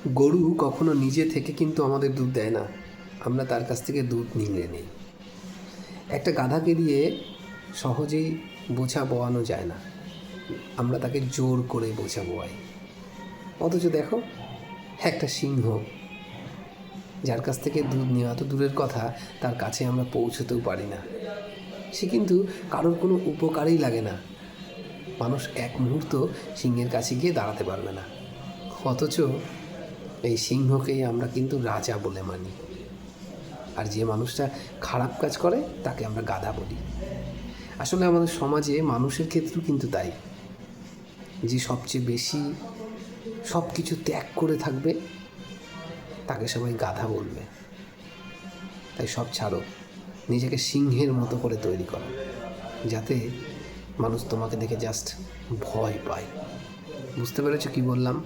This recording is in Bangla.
গরু কখনো নিজে থেকে কিন্তু আমাদের দুধ দেয় না, আমরা তার কাছ থেকে দুধ নিংড়ে নিই। একটা গাধাকে দিয়ে সহজেই বোঝা বওয়ানো যায় না, আমরা তাকে জোর করে বোঝা বওয়াই। অথচ দেখো, একটা সিংহ, যার কাছ থেকে দুধ নেওয়া তো দূরের কথা, তার কাছে আমরা পৌঁছতেও পারি না। সে কিন্তু কারোর কোনো উপকারই লাগে না। মানুষ এক মুহূর্ত সিংহের কাছে গিয়ে দাঁড়াতে পারবে না, অথচ এই সিংহকেই আমরা কিন্তু রাজা বলে মানি। আর যে মানুষটা খারাপ কাজ করে তাকে আমরা গাধা বলি। আসলে আমাদের সমাজে মানুষের ক্ষেত্রেও কিন্তু তাই। যে সবচেয়ে বেশি সব কিছু ত্যাগ করে থাকবে তাকে সবাই গাধা বলবে। তাই সব ছাড়ো, নিজেকে সিংহের মতো করে তৈরি করো, যাতে মানুষ তোমাকে দেখে জাস্ট ভয় পায়। বুঝতে পেরেছো কি বললাম?